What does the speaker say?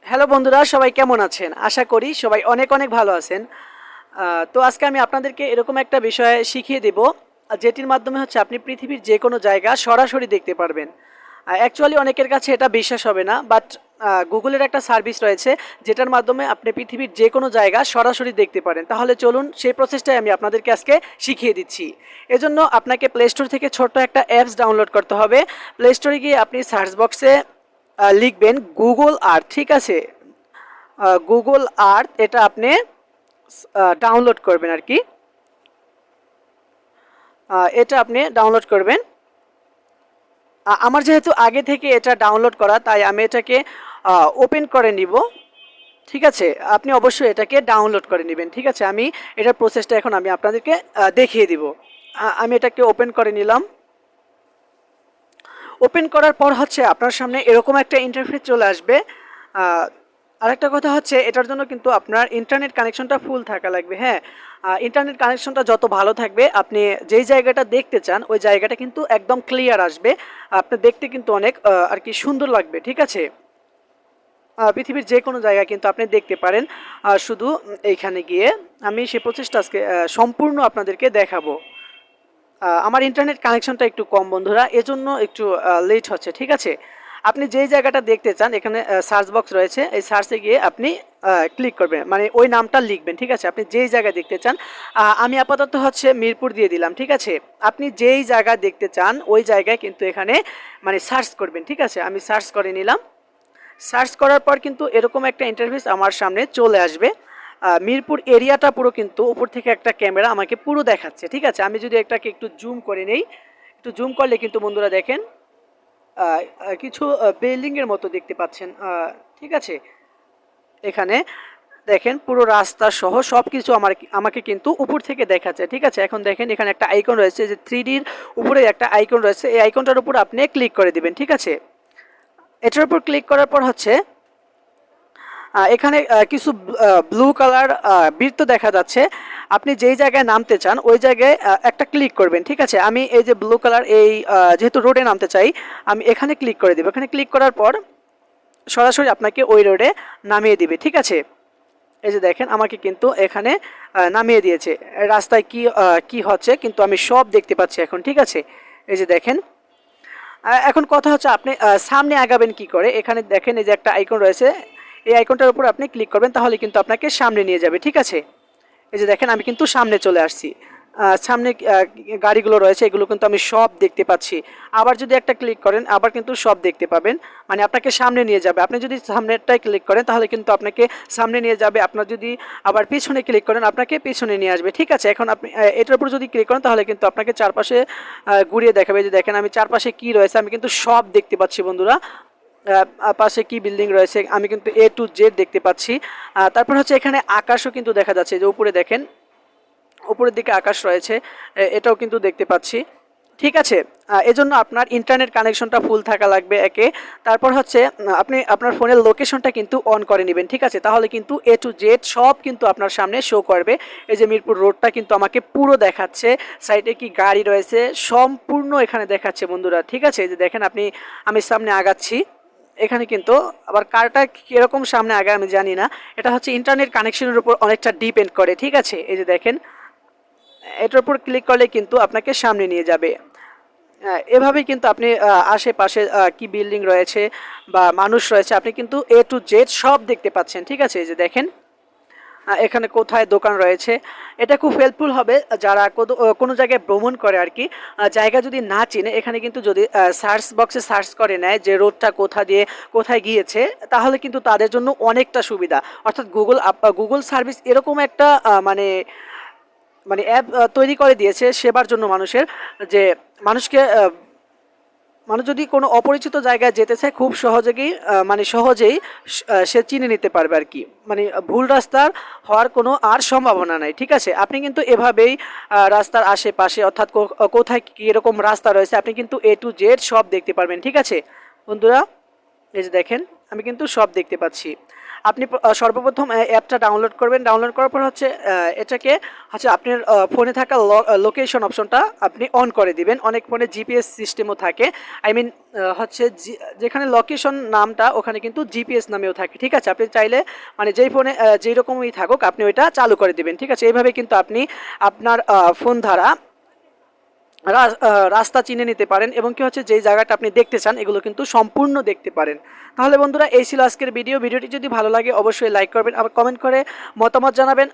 Hello বন্ধুরা, সবাই কেমন আছেন? আশা করি সবাই অনেক অনেক ভালো আছেন। তো আজকে আমি আপনাদেরকে এরকম একটা বিষয় শিখিয়ে দেব, যেটির মাধ্যমে হচ্ছে আপনি পৃথিবীর যে কোনো জায়গা সরাসরি দেখতে পারবেন। অ্যাকচুয়ালি অনেকের কাছে এটা বিশ্বাস হবে না, বাট গুগলের একটা সার্ভিস রয়েছে যেটার মাধ্যমে আপনি পৃথিবীর যে কোনো জায়গা সরাসরি দেখতে পারেন। তাহলে চলুন সেই প্রসেসটাই আমি আপনাদেরকে আজকে শিখিয়ে দিচ্ছি। এজন্য আপনাকে প্লে স্টোর থেকে ছোট্ট একটা অ্যাপস ডাউনলোড করতে হবে। প্লে স্টোরে গিয়ে আপনি সার্চ বক্সে লিখবেন গুগল আর্থ, ঠিক আছে? গুগল আর্থ এটা আপনি ডাউনলোড করবেন আর কি। এটা আপনি ডাউনলোড করবেন। আমার যেহেতু আগে থেকে এটা ডাউনলোড করা, তাই আমি এটাকে ওপেন করে নিব। ঠিক আছে, আপনি অবশ্যই এটাকে ডাউনলোড করে নেবেন। ঠিক আছে, আমি এটার প্রসেসটা এখন আমি আপনাদেরকে দেখিয়ে দিব। আমি এটাকে ওপেন করে নিলাম। ওপেন করার পর হচ্ছে আপনার সামনে এরকম একটা ইন্টারফেস চলে আসবে। আরেকটা কথা হচ্ছে, এটার জন্য কিন্তু আপনার ইন্টারনেট কানেকশনটা ফুল থাকা লাগবে। হ্যাঁ, ইন্টারনেট কানেকশনটা যত ভালো থাকবে, আপনি যেই জায়গাটা দেখতে চান ওই জায়গাটা কিন্তু একদম ক্লিয়ার আসবে। আপনার দেখতে কিন্তু অনেক আর কি সুন্দর লাগবে। ঠিক আছে, পৃথিবীর যে কোনো জায়গায় কিন্তু আপনি দেখতে পারেন। শুধু এইখানে গিয়ে আমি সেই প্রচেষ্টা আজকে সম্পূর্ণ আপনাদেরকে দেখাবো। আমার ইন্টারনেট কানেকশনটা একটু কম বন্ধুরা, এজন্য একটু লেট হচ্ছে। ঠিক আছে, আপনি যেই জায়গাটা দেখতে চান এখানে সার্চ বক্স রয়েছে, এই সার্চে গিয়ে আপনি ক্লিক করবেন, মানে ওই নামটা লিখবেন। ঠিক আছে, আপনি যেই জায়গায় দেখতে চান। আমি আপাতত হচ্ছে মিরপুর দিয়ে দিলাম। ঠিক আছে, আপনি যেই জায়গা দেখতে চান ওই জায়গায় কিন্তু এখানে মানে সার্চ করবেন। ঠিক আছে, আমি সার্চ করে নিলাম। সার্চ করার পর কিন্তু এরকম একটা ইন্টারফেস আমার সামনে চলে আসবে। মিরপুর এরিয়াটা পুরো কিন্তু উপর থেকে একটা ক্যামেরা আমাকে পুরো দেখাচ্ছে। ঠিক আছে, আমি যদি এটাকে একটু জুম করে নেই, একটু জুম করলে কিন্তু বন্ধুরা দেখেন কিছু বিল্ডিংয়ের মতো দেখতে পাচ্ছেন। ঠিক আছে, এখানে দেখেন পুরো রাস্তা সহ সব কিছু আমাকে কিন্তু উপর থেকে দেখাচ্ছে। ঠিক আছে, এখন দেখেন এখানে একটা আইকন রয়েছে, যে 3Dর উপরে একটা আইকন রয়েছে, এই আইকনটার উপর আপনি ক্লিক করে দিবেন। ঠিক আছে, এটার উপর ক্লিক করার পর হচ্ছে এখানে কিছু ব্লু কালার বৃত্ত দেখা যাচ্ছে। আপনি যেই জায়গায় নামতে চান ওই জায়গায় একটা ক্লিক করবেন। ঠিক আছে, আমি এই যে ব্লু কালার এই যেহেতু রোডে নামতে চাই, আমি এখানে ক্লিক করে দেব। এখানে ক্লিক করার পর সরাসরি আপনাকে ওই রোডে নামিয়ে দিবে। ঠিক আছে, এই যে দেখেন আমাকে কিন্তু এখানে নামিয়ে দিয়েছে। রাস্তায় কি কি হচ্ছে কিন্তু আমি সব দেখতে পাচ্ছি এখন। ঠিক আছে, এই যে দেখেন। এখন কথা হচ্ছে আপনি সামনে আগাবেন কি করে। এখানে দেখেন এই যে একটা আইকন রয়েছে, এই আইকনটার উপর আপনি ক্লিক করবেন, তাহলে কিন্তু আপনাকে সামনে নিয়ে যাবে। ঠিক আছে, এই যে দেখেন আমি কিন্তু সামনে চলে আসছি। সামনে গাড়িগুলো রয়েছে, এগুলো কিন্তু আমি সব দেখতে পাচ্ছি। আবার যদি একটা ক্লিক করেন আবার কিন্তু সব দেখতে পাবেন, মানে আপনাকে সামনে নিয়ে যাবে। আপনি যদি সামনেরটাই ক্লিক করেন তাহলে কিন্তু আপনাকে সামনে নিয়ে যাবে, আপনার যদি আবার পিছনে ক্লিক করেন আপনাকে পিছনে নিয়ে আসবে। ঠিক আছে, এখন আপনি এটার উপর যদি ক্লিক করেন তাহলে কিন্তু আপনাকে চারপাশে ঘুরিয়ে দেখাবে। যে দেখেন আমি চারপাশে কি রয়েছে আমি কিন্তু সব দেখতে পাচ্ছি বন্ধুরা। পাশে কি বিল্ডিং রয়েছে আমি কিন্তু A to Z দেখতে পাচ্ছি। তারপর হচ্ছে এখানে আকাশও কিন্তু দেখা যাচ্ছে, যে উপরে দেখেন উপরের দিকে আকাশ রয়েছে, এটাও কিন্তু দেখতে পাচ্ছি। ঠিক আছে, এজন্য আপনার ইন্টারনেট কানেকশনটা ফুল থাকা লাগবে একে। তারপর হচ্ছে আপনি আপনার ফোনের লোকেশনটা কিন্তু অন করে নেবেন। ঠিক আছে, তাহলে কিন্তু A to Z সব কিন্তু আপনার সামনে শো করবে। এই যে মিরপুর রোডটা কিন্তু আমাকে পুরো দেখাচ্ছে, সাইডে কি গাড়ি রয়েছে সম্পূর্ণ এখানে দেখাচ্ছে বন্ধুরা। ঠিক আছে, এই যে দেখেন আমি সামনে আগাচ্ছি। এখানে কিন্তু আবার কারটা কীরকম সামনে আগে আমি জানি না, এটা হচ্ছে ইন্টারনেট কানেকশনের উপর অনেকটা ডিপেন্ড করে। ঠিক আছে, এই যে দেখেন এটার উপর ক্লিক করলে কিন্তু আপনাকে সামনে নিয়ে যাবে। এভাবেই কিন্তু আপনি আশেপাশে কি বিল্ডিং রয়েছে বা মানুষ রয়েছে আপনি কিন্তু A to Z সব দেখতে পাচ্ছেন। ঠিক আছে, এই যে দেখেন এখানে কোথায় দোকান রয়েছে। এটা খুব হেল্পফুল হবে যারা কোনো জায়গায় ভ্রমণ করে আর কি, জায়গা যদি না চিনে, এখানে কিন্তু যদি সার্চ বক্সে সার্চ করে নেয় যে রোডটা কোথা দিয়ে কোথায় গিয়েছে, তাহলে কিন্তু তাদের জন্য অনেকটা সুবিধা। অর্থাৎ গুগল সার্ভিস এরকম একটা মানে মানে অ্যাপ তৈরি করে দিয়েছে সেবার জন্য মানুষের, যে মানুষকে মানুষ যদি কোনো অপরিচিত জায়গায় যেতে চায় খুব সহজেই মানে সহজেই সে চিনে নিতে পারবে আর কি, মানে ভুল রাস্তার হওয়ার কোনো আর সম্ভাবনা নাই। ঠিক আছে, আপনি কিন্তু এভাবেই রাস্তার আশেপাশে অর্থাৎ কোথায় কীরকম রাস্তা রয়েছে আপনি কিন্তু A to Z সব দেখতে পারবেন। ঠিক আছে বন্ধুরা, এই যে দেখেন আমি কিন্তু সব দেখতে পাচ্ছি। আপনি সর্বপ্রথম অ্যাপটা ডাউনলোড করবেন। ডাউনলোড করার পর হচ্ছে এটাকে হচ্ছে আপনার ফোনে থাকা লোকেশন অপশনটা আপনি অন করে দিবেন। অনেক ফোনে জিপিএস সিস্টেমও থাকে, আই মিন হচ্ছে যেখানে লোকেশন নামটা ওখানে কিন্তু জিপিএস নামেও থাকে, ঠিক আছে। আপনি চাইলে মানে যেই ফোনে যেই রকমই থাকুক আপনি ওইটা চালু করে দিবেন, ঠিক আছে। এইভাবে কিন্তু আপনি আপনার ফোন দ্বারা রাস্তা চিনে নিতে পারেন এবং কি হচ্ছে যেই জায়গাটা আপনি দেখতে চান এগুলো কিন্তু সম্পূর্ণ দেখতে পারেন। তাহলে বন্ধুরা এই ছিল আজকের ভিডিওটি যদি ভালো লাগে অবশ্যই লাইক করবেন, আবার কমেন্ট করে মতামত জানাবেন।